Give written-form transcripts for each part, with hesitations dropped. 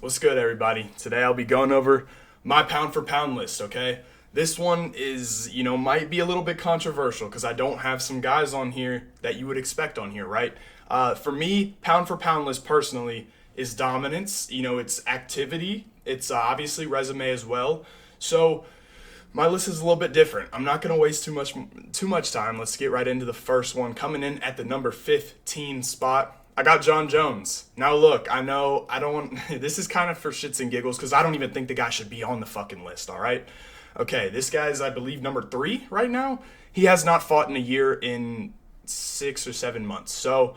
What's good, everybody? Today I'll be going over my pound for pound list, okay? This one is, might be a little bit controversial because I don't have some guys on here that you would expect on here, right? For me, pound for pound list personally is dominance. It's activity. It's obviously resume as well. So my list is a little bit different. I'm not going to waste too much time. Let's get right into the first one. Coming in at the number 15 spot, I got John Jones. Now look, I know I don't this is kind of for shits and giggles cuz I don't even think the guy should be on the fucking list, all right? Okay, this guy's I believe number 3 right now. He has not fought in a year in 6 or 7 months. So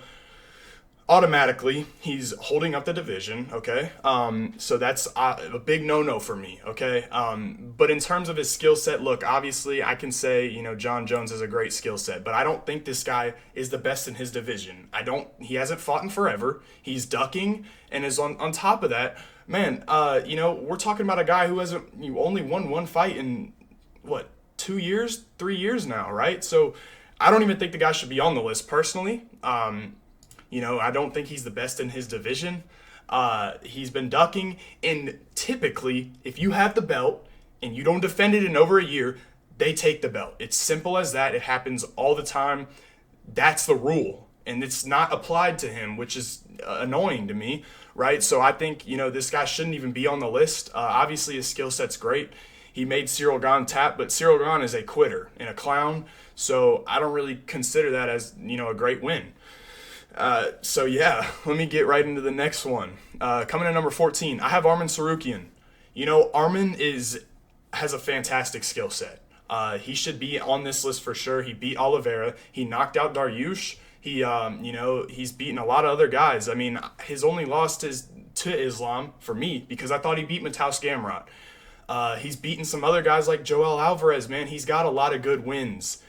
automatically he's holding up the division, okay? So that's a big no-no for me, okay? But in terms of his skill set, look, obviously I can say, John Jones has a great skill set, but I don't think this guy is the best in his division. He hasn't fought in forever. He's ducking and is on top of that, man, we're talking about a guy who hasn't only won one fight in what, 2 years, 3 years now, right? So I don't even think the guy should be on the list personally. I don't think he's the best in his division. He's been ducking, and typically, if you have the belt and you don't defend it in over a year, they take the belt. It's simple as that. It happens all the time. That's the rule, and it's not applied to him, which is annoying to me, right? So I think, this guy shouldn't even be on the list. Obviously, his skill set's great. He made Cyril Gane tap, but Cyril Gane is a quitter and a clown, so I don't really consider that as, a great win. So yeah, let me get right into the next one. Coming in number 14, I have Arman Tsarukyan. Arman has a fantastic skill set. He should be on this list for sure. He beat Oliveira. He knocked out Dariush. He's beaten a lot of other guys. I mean, his only loss is to Islam for me because I thought he beat Mateusz Gamrot. He's beaten some other guys like Joel Alvarez, man. He's got a lot of good wins.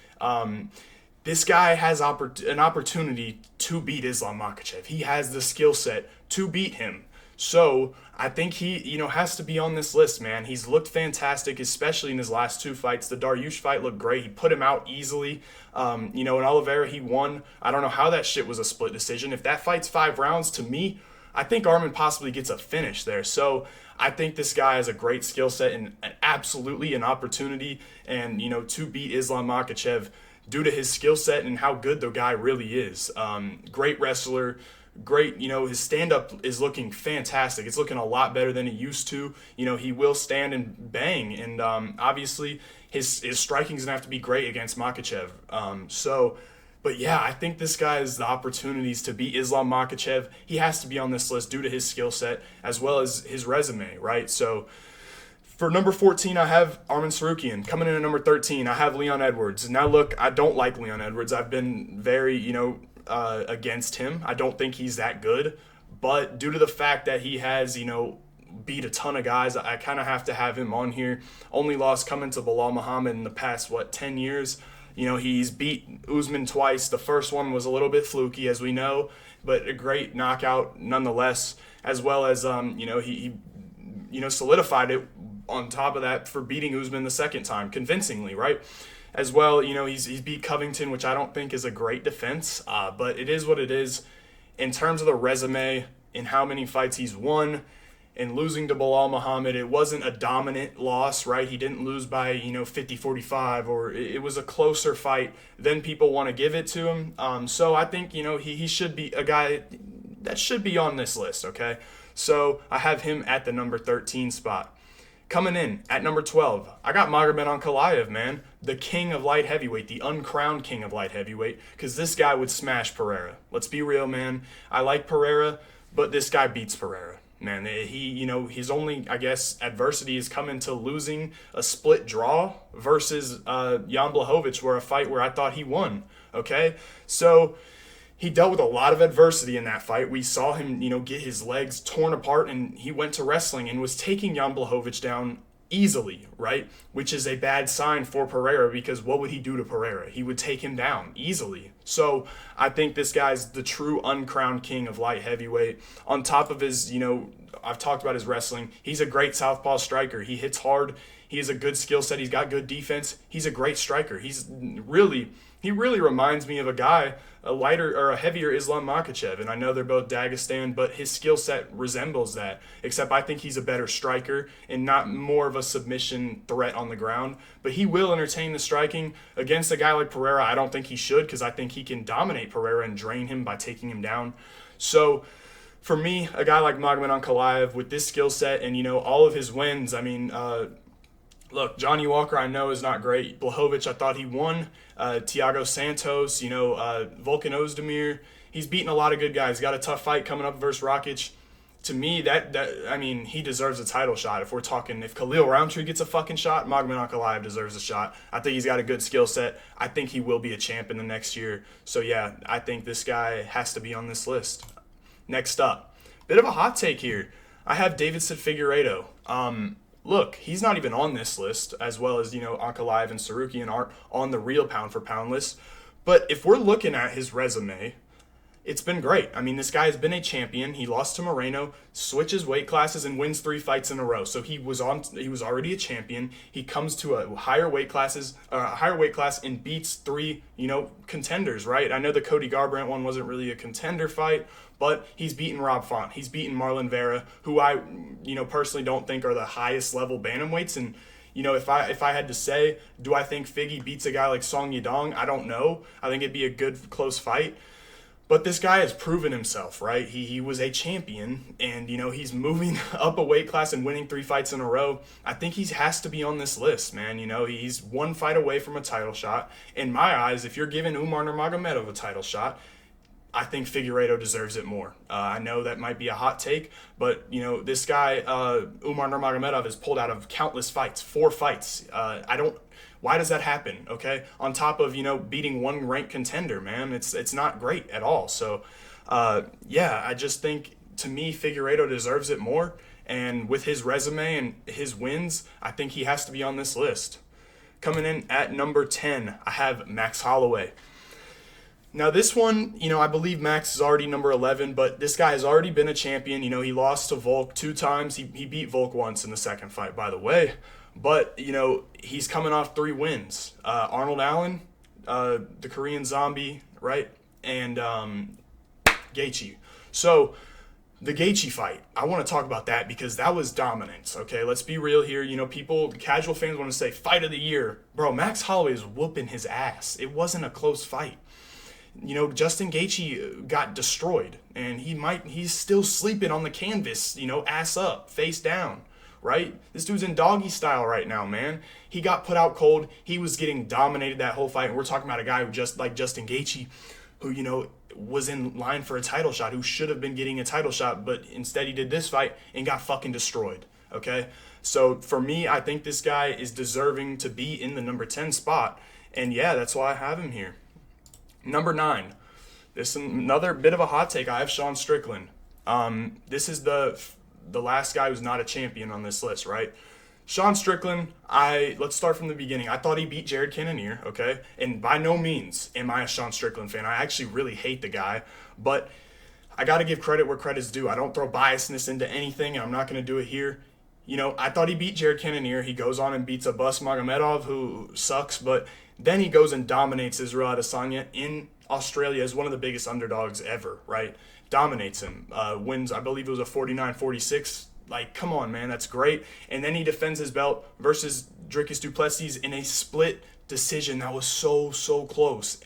This guy has an opportunity to beat Islam Makhachev. He has the skill set to beat him. So I think he, has to be on this list, man. He's looked fantastic, especially in his last 2 fights. The Dariush fight looked great. He put him out easily. In Oliveira, he won. I don't know how that shit was a split decision. If that fight's 5 rounds, to me, I think Arman possibly gets a finish there. So I think this guy has a great skill set and absolutely an opportunity and, to beat Islam Makhachev due to his skill set and how good the guy really is. Great wrestler, great, his stand-up is looking fantastic. It's looking a lot better than it used to. He will stand and bang, and obviously his striking is going to have to be great against Makhachev. But yeah, I think this guy has the opportunities to beat Islam Makhachev. He has to be on this list due to his skill set as well as his resume, right? So for number 14, I have Arman Tsarukyan. Coming in at number 13, I have Leon Edwards. Now, look, I don't like Leon Edwards. I've been very, against him. I don't think he's that good. But due to the fact that he has, beat a ton of guys, I kind of have to have him on here. Only loss coming to Bilal Muhammad in the past, 10 years. He's beat Usman twice. The first one was a little bit fluky, as we know, but a great knockout nonetheless, as well as, he solidified it on top of that for beating Usman the second time convincingly, right? As well, he's beat Covington, which I don't think is a great defense, but it is what it is. In terms of the resume and how many fights he's won and losing to Bilal Muhammad, it wasn't a dominant loss, right? He didn't lose by, 50-45, or it was a closer fight than people want to give it to him. So I think, he should be a guy that should be on this list, okay? So I have him at the number 13 spot. Coming in at number 12, I got Magomed Ankalaev, man. The king of light heavyweight, the uncrowned king of light heavyweight, because this guy would smash Pereira. Let's be real, man. I like Pereira, but this guy beats Pereira. Man, his only, adversity is coming to losing a split draw versus Jan Blachowicz, where a fight where I thought he won, okay? So he dealt with a lot of adversity in that fight. We saw him, get his legs torn apart, and he went to wrestling and was taking Jan Blachowicz down easily, right? Which is a bad sign for Pereira, because what would he do to Pereira? He would take him down easily. So I think this guy's the true uncrowned king of light heavyweight. On top of his, I've talked about his wrestling. He's a great southpaw striker. He hits hard. He has a good skill set. He's got good defense. He's a great striker. He really reminds me of a guy, a lighter or a heavier Islam Makhachev. And I know they're both Dagestan, but his skill set resembles that. Except I think he's a better striker and not more of a submission threat on the ground. But he will entertain the striking. Against a guy like Pereira, I don't think he should, because I think he can dominate Pereira and drain him by taking him down. So for me, a guy like Magomed Ankalaev with this skill set and, all of his wins, I mean, look, Johnny Walker I know is not great. Blachowicz, I thought he won. Thiago Santos, Volkan Ozdemir. He's beaten a lot of good guys. Got a tough fight coming up versus Rakic. To me, he deserves a title shot. If we're talking, if Khalil Roundtree gets a fucking shot, Magomed Ankalaev deserves a shot. I think he's got a good skill set. I think he will be a champ in the next year. So yeah, I think this guy has to be on this list. Next up, bit of a hot take here. I have Davidson Figueiredo. Look, he's not even on this list, as well as, Ankalaev and Sarukian aren't on the real pound for pound list. But if we're looking at his resume, it's been great. I mean, this guy has been a champion. He lost to Moreno, switches weight classes, and wins 3 fights in a row. So he was already a champion. He comes to a higher weight class and beats 3, contenders, right? I know the Cody Garbrandt one wasn't really a contender fight, but he's beaten Rob Font. He's beaten Marlon Vera, who I, personally don't think are the highest level bantamweights. And, if I had to say, do I think Figgy beats a guy like Song Yadong? I don't know. I think it'd be a good, close fight. But this guy has proven himself, right? He was a champion, and, he's moving up a weight class and winning 3 fights in a row. I think he has to be on this list, man. He's 1 fight away from a title shot. In my eyes, if you're giving Umar Nurmagomedov a title shot, I think Figueiredo deserves it more. I know that might be a hot take, but, this guy, Umar Nurmagomedov, has pulled out of countless fights, 4 fights. Why does that happen, okay? On top of, beating 1 ranked contender, man. It's not great at all. So, I just think, to me, Figueiredo deserves it more. And with his resume and his wins, I think he has to be on this list. Coming in at number 10, I have Max Holloway. Now this one, I believe Max is already number 11, but this guy has already been a champion. He lost to Volk 2 times. He beat Volk once in the second fight, by the way. But, he's coming off 3 wins. Arnold Allen, the Korean Zombie, right? And Gaethje. So the Gaethje fight, I want to talk about that because that was dominance, okay? Let's be real here. Casual fans want to say fight of the year. Bro, Max Holloway is whooping his ass. It wasn't a close fight. Justin Gaethje got destroyed, and he's still sleeping on the canvas, ass up, face down, right? This dude's in doggy style right now, man. He got put out cold. He was getting dominated that whole fight, and we're talking about a guy who just like Justin Gaethje, who, was in line for a title shot, who should have been getting a title shot, but instead he did this fight and got fucking destroyed, okay? So for me, I think this guy is deserving to be in the number 10 spot, and yeah, that's why I have him here. Number 9, this is another bit of a hot take. I have Sean Strickland. This is the last guy who's not a champion on this list, right? Sean Strickland, let's start from the beginning. I thought he beat Jared Cannonier, okay? And by no means am I a Sean Strickland fan. I actually really hate the guy, but I got to give credit where credit's due. I don't throw biasness into anything, and I'm not going to do it here. I thought he beat Jared Cannonier. He goes on and beats Abbas Magomedov, who sucks, but then he goes and dominates Israel Adesanya in Australia as one of the biggest underdogs ever, right? Dominates him. Wins, I believe it was a 49-46. Like, come on, man, that's great. And then he defends his belt versus Dricus du Plessis in a split decision that was so close.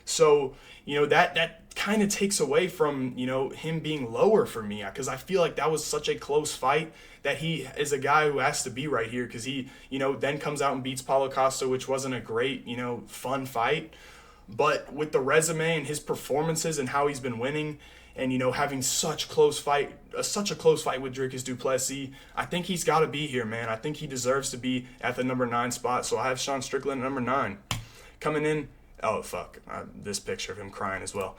So, that kind of takes away from, him being lower for me, because I feel like that was such a close fight that he is a guy who has to be right here, because he, then comes out and beats Paulo Costa, which wasn't a great, fun fight. But with the resume and his performances and how he's been winning and, having such a close fight with Dricus du Plessis, I think he's got to be here, man. I think he deserves to be at the number 9 spot. So I have Sean Strickland at number 9. Coming in, this picture of him crying as well.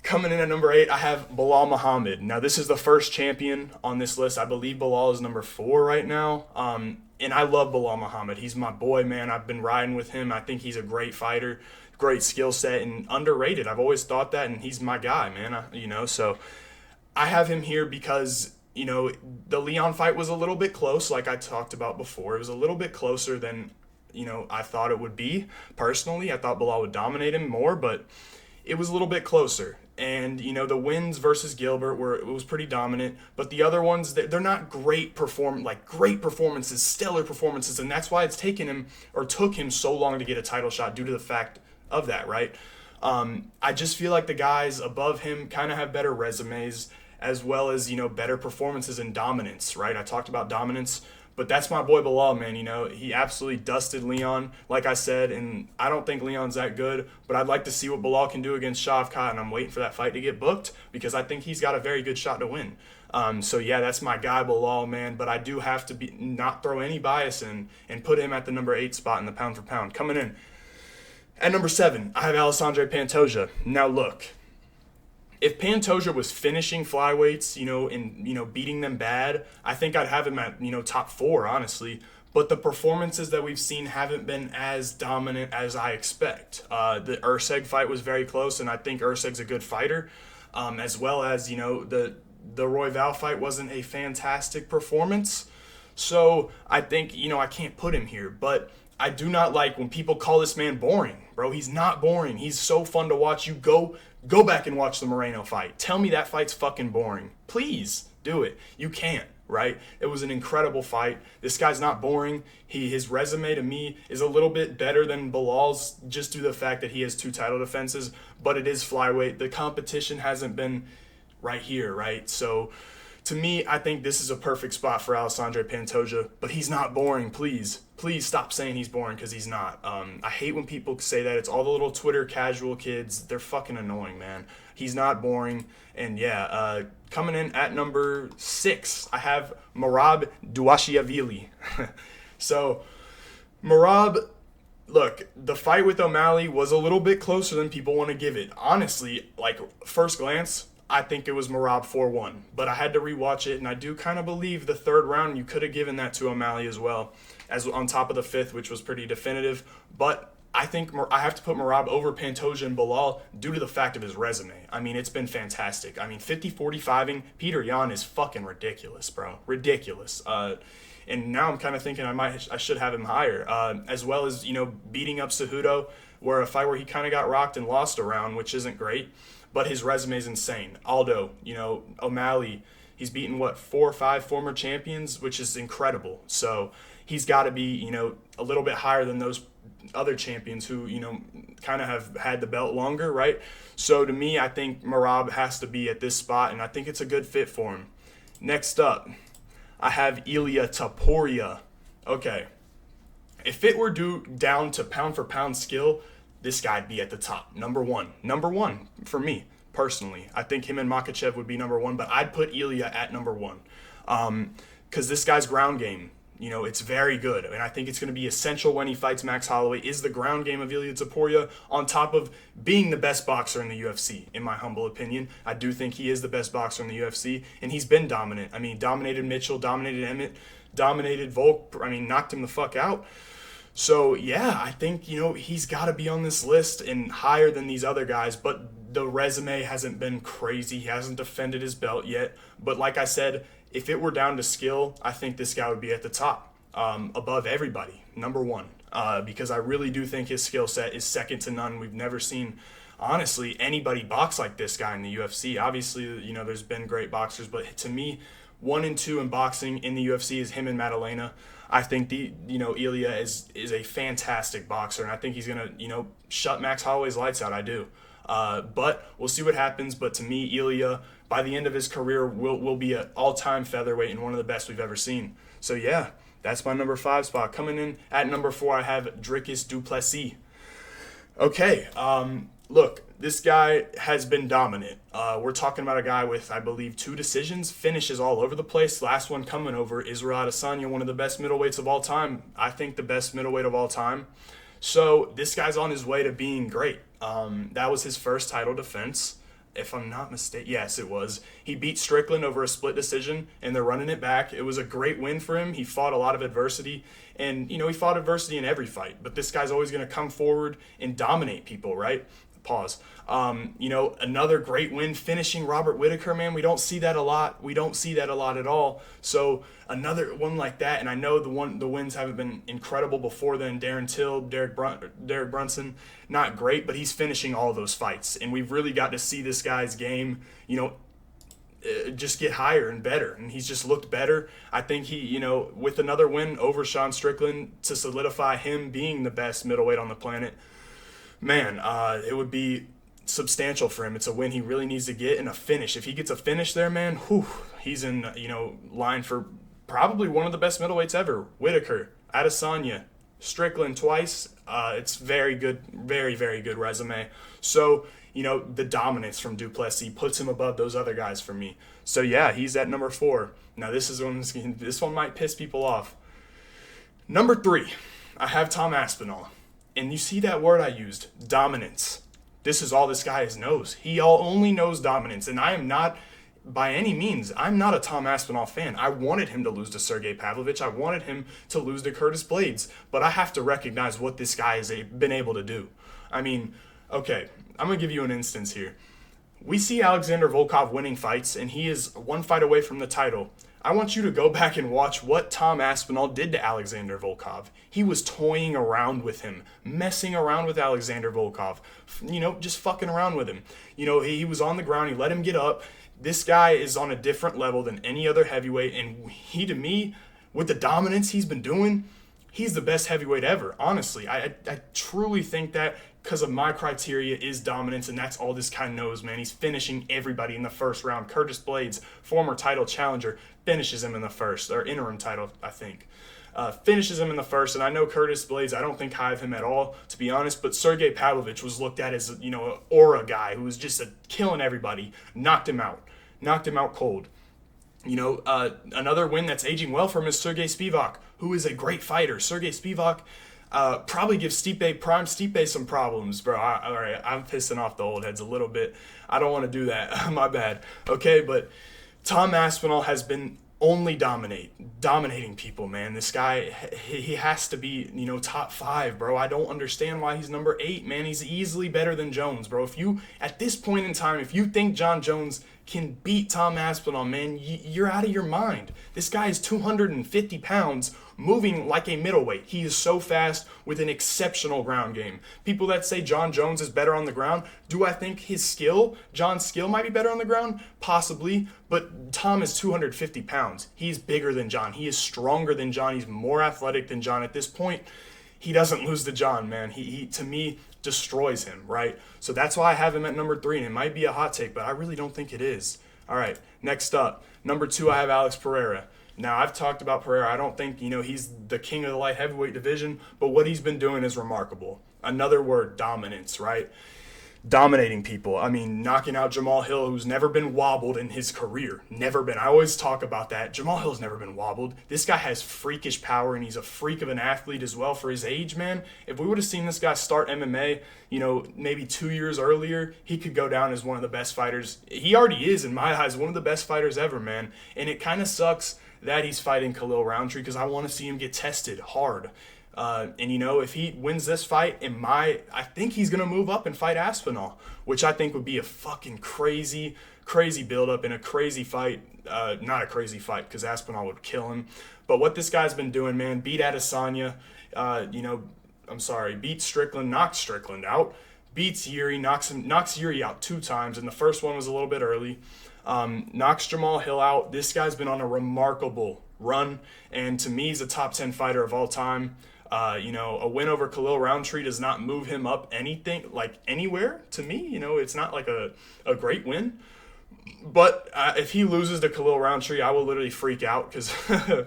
Coming in at number 8, I have Belal Muhammad. Now, this is the first champion on this list. I believe Belal is number 4 right now. And I love Belal Muhammad. He's my boy, man. I've been riding with him. I think he's a great fighter, great skill set, and underrated. I've always thought that, and he's my guy, man. So I have him here because the Leon fight was a little bit close, like I talked about before. It was a little bit closer than, I thought it would be. Personally, I thought Bilal would dominate him more, but it was a little bit closer. And, the wins versus Gilbert it was pretty dominant, but the other ones, they're not great performances, stellar performances, and that's why it's took him so long to get a title shot due to the fact of that, right? I just feel like the guys above him kind of have better resumes, as well as, better performances and dominance, right? I talked about dominance, but that's my boy Bilal, man. He absolutely dusted Leon, like I said, and I don't think Leon's that good, but I'd like to see what Bilal can do against Shavkat, and I'm waiting for that fight to get booked because I think he's got a very good shot to win. So yeah, that's my guy Bilal, man, but I do have to not throw any bias in and put him at the number 8 spot in the pound for pound. Coming in at number 7, I have Alexandre Pantoja. Now look, if Pantoja was finishing flyweights, and beating them bad, I think I'd have him at, top 4, honestly. But the performances that we've seen haven't been as dominant as I expect. The Urseg fight was very close, and I think Urseg's a good fighter, as well as, the Royval fight wasn't a fantastic performance. So I think, I can't put him here, but I do not like when people call this man boring, bro. He's not boring. He's so fun to watch. You go back and watch the Moreno fight. Tell me that fight's fucking boring. Please do it. You can't, right? It was an incredible fight. This guy's not boring. His resume to me is a little bit better than Bilal's just due to the fact that he has 2 title defenses, but it is flyweight. The competition hasn't been right here, right? So to me, I think this is a perfect spot for Alexandre Pantoja, but he's not boring. Please stop saying he's boring, because he's not. I hate when people say that. It's all the little Twitter casual kids. They're fucking annoying, man. He's not boring. And yeah, coming in at number 6, I have Merab Dvalishvili. So Merab, look, the fight with O'Malley was a little bit closer than people want to give it. Honestly, like, first glance, I think it was Merab 4-1, but I had to rewatch it, and I do kind of believe the 3rd round you could have given that to O'Malley as well, as on top of the 5th, which was pretty definitive. But I think I have to put Merab over Pantoja and Bilal due to the fact of his resume. I mean, it's been fantastic. I mean, 50-45ing Peter Yan is fucking ridiculous, bro. Ridiculous. And now I'm kind of thinking I should have him higher, as well as, beating up Cejudo, where a fight where he kind of got rocked and lost a round, which isn't great. But his resume is insane. Aldo, O'Malley, he's beaten, 4 or 5 former champions, which is incredible. So he's got to be, a little bit higher than those other champions who, kind of have had the belt longer, right? So to me, I think Merab has to be at this spot, and I think it's a good fit for him. Next up, I have Ilia Topuria. Okay. If it were down to pound for pound skill, this guy'd be at the top. Number one for me, personally. I think him and Makhachev would be number 1, but I'd put Ilia at number 1. Because this guy's ground game, it's very good. And I think it's going to be essential when he fights Max Holloway, is the ground game of Ilia Topuria, on top of being the best boxer in the UFC, in my humble opinion. I do think he is the best boxer in the UFC, and he's been dominant. I mean, dominated Mitchell, dominated Emmett, dominated Volk, knocked him the fuck out. So, yeah, I think, he's got to be on this list and higher than these other guys, but the resume hasn't been crazy. He hasn't defended his belt yet. But like I said, if it were down to skill, I think this guy would be at the top, above everybody, number 1, because I really do think his skill set is second to none. We've never seen, honestly, anybody box like this guy in the UFC. Obviously, there's been great boxers, but to me, 1 and 2 in boxing in the UFC is him and Madalena. I think Ilia is a fantastic boxer, and I think he's gonna shut Max Holloway's lights out. I do, but we'll see what happens. But to me, Ilia by the end of his career will be an all-time featherweight and one of the best we've ever seen. So yeah, that's my number 5 spot. Coming in at number 4, I have Dricus du Plessis. Okay, look, this guy has been dominant. We're talking about a guy with, I believe, 2 decisions, finishes all over the place. Last one coming over Israel Adesanya, one of the best middleweights of all time. I think the best middleweight of all time. So this guy's on his way to being great. That was his first title defense, if I'm not mistaken. Yes, it was. He beat Strickland over a split decision, and they're running it back. It was a great win for him. He fought a lot of adversity, and, he fought adversity in every fight. But this guy's always going to come forward and dominate people, right? Pause. Another great win, finishing Robert Whitaker, man. We don't see that a lot. We don't see that a lot at all. So another one like that, and I know the wins haven't been incredible before then. Darren Till, Derek Brunson, not great, but he's finishing all those fights, and we've really got to see this guy's game, just get higher and better, and he's just looked better. I think he, with another win over Sean Strickland to solidify him being the best middleweight on the planet, man, it would be substantial for him. It's a win he really needs to get, and a finish. If he gets a finish there, man, he's in, line for probably one of the best middleweights ever. Whitaker, Adesanya, Strickland twice. It's very good, very, very good resume. So, the dominance from Du Plessis puts him above those other guys for me. So yeah, he's at number 4. Now this one might piss people off. Number 3, I have Tom Aspinall. And you see that word I used, dominance. This is all this guy knows. He only knows dominance. And I am not, by any means, I'm not a Tom Aspinall fan. I wanted him to lose to Sergey Pavlovich. I wanted him to lose to Curtis Blades. But I have to recognize what this guy has been able to do. I mean, okay, I'm going to give you an instance here. We see Alexander Volkov winning fights, and he is one fight away from the title. I want you to go back and watch what Tom Aspinall did to Alexander Volkov. He was toying around with him, messing around with Alexander Volkov, just fucking around with him. He was on the ground, he let him get up. This guy is on a different level than any other heavyweight, and he, to me, with the dominance he's been doing, he's the best heavyweight ever, honestly. I truly think that, because of my criteria, is dominance, and that's all this guy knows, man. He's finishing everybody in the first round. Curtis Blades, former title challenger, finishes him in the first, or interim title, I think. Finishes him in the first, and I know Curtis Blades, I don't think high of him at all, to be honest, but Sergey Pavlovich was looked at as, an aura guy who was just killing everybody, knocked him out cold. Another win that's aging well for him is Sergey Spivak, who is a great fighter. Sergey Spivak probably gives Prime Stipe some problems, bro. All right, I'm pissing off the old heads a little bit. I don't want to do that. My bad. Okay, but Tom Aspinall has been only dominating people, man. This guy, he has to be, top 5, bro. I don't understand why he's number 8, man. He's easily better than Jones, bro. At this point in time, if you think John Jones can beat Tom Aspinall, man, you're out of your mind. This guy is 250 pounds, moving like a middleweight. He is so fast with an exceptional ground game. People that say John Jones is better on the ground, do I think John's skill might be better on the ground? Possibly, but Tom is 250 pounds. He's bigger than John. He is stronger than John. He's more athletic than John. At this point, he doesn't lose to John, man. He to me, destroys him, right? So that's why I have him at number 3, and it might be a hot take, but I really don't think it is. All right, next up, number 2, I have Alex Pereira. Now, I've talked about Pereira. I don't think, he's the king of the light heavyweight division, but what he's been doing is remarkable. Another word, dominance, right? Dominating people. I mean, knocking out Jamal Hill, who's never been wobbled in his career. Never been. I always talk about that. Jamal Hill's never been wobbled. This guy has freakish power, and he's a freak of an athlete as well for his age, man. If we would have seen this guy start MMA, maybe 2 years earlier, he could go down as one of the best fighters. He already is, in my eyes, one of the best fighters ever, man. And it kind of sucks that he's fighting Khalil Roundtree, because I want to see him get tested hard. If he wins this fight, I think he's going to move up and fight Aspinall, which I think would be a fucking crazy, crazy build-up in a crazy fight. Not a crazy fight, because Aspinall would kill him. But what this guy's been doing, man, beat Adesanya, beat Strickland, knocked Strickland out, beats Yuri, knocks Yuri out 2 times, and the first one was a little bit early. Knocks Jamal Hill out. This guy's been on a remarkable run, and to me, he's a top 10 fighter of all time. A win over Khalil Roundtree does not move him up anywhere to me. It's not like a great win. But if he loses to Khalil Roundtree, I will literally freak out, because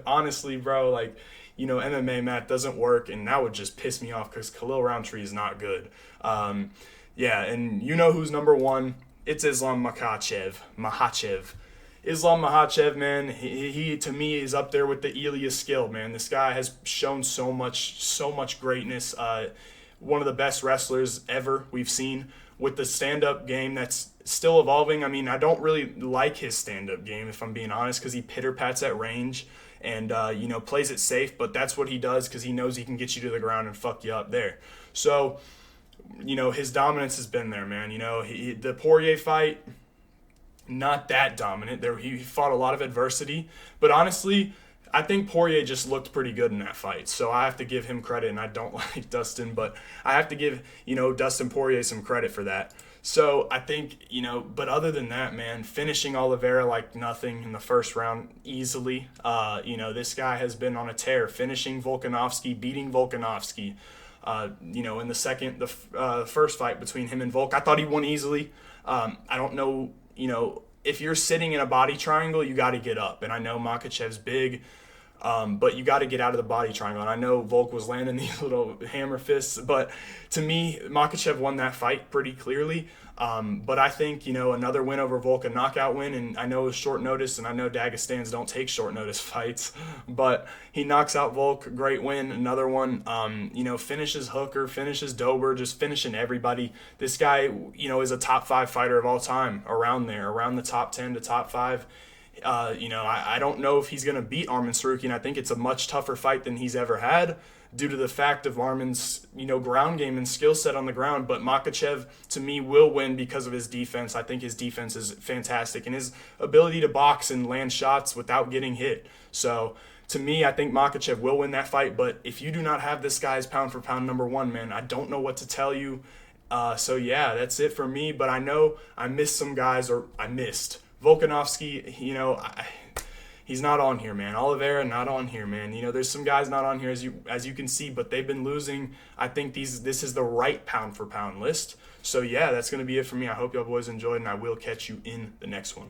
honestly, bro, MMA math doesn't work, and that would just piss me off, because Khalil Roundtree is not good. And who's number 1? It's Islam Makhachev. Islam Makhachev, man, he to me is up there with the Ilya skill, man. This guy has shown so much greatness. One of the best wrestlers ever we've seen, with the stand-up game that's still evolving. I mean, I don't really like his stand-up game, if I'm being honest, because he pitter-pats at range and, plays it safe, but that's what he does, because he knows he can get you to the ground and fuck you up there. So his dominance has been there, man. The Poirier fight, not that dominant. He fought a lot of adversity, but honestly, I think Poirier just looked pretty good in that fight. So I have to give him credit, and I don't like Dustin, but I have to give, Dustin Poirier some credit for that. So I think, but other than that, man, finishing Oliveira like nothing in the first round easily. This guy has been on a tear, finishing Volkanovski, beating Volkanovski. In the first fight between him and Volk, I thought he won easily. I don't know, if you're sitting in a body triangle, you got to get up. And I know Makhachev's big, but you got to get out of the body triangle. And I know Volk was landing these little hammer fists, but to me, Makhachev won that fight pretty clearly. But I think, another win over Volk, a knockout win, and I know it was short notice, and I know Dagestans don't take short notice fights, but he knocks out Volk, great win, another one, finishes Hooker, finishes Dober, just finishing everybody. This guy, is a top 5 fighter of all time, around the top 10 to top 5. I don't know if he's going to beat Arman Sarukian. I think it's a much tougher fight than he's ever had due to the fact of Arman's, ground game and skill set on the ground. But Makhachev, to me, will win because of his defense. I think his defense is fantastic and his ability to box and land shots without getting hit. So, to me, I think Makhachev will win that fight. But if you do not have this guy as pound for pound number 1, man, I don't know what to tell you. Yeah, that's it for me. But I know I missed some guys, or I missed. Volkanovski, he's not on here, man. Oliveira, not on here, man. There's some guys not on here as you can see, but they've been losing. I think this is the right pound for pound list. So yeah, that's going to be it for me. I hope y'all boys enjoyed, and I will catch you in the next one.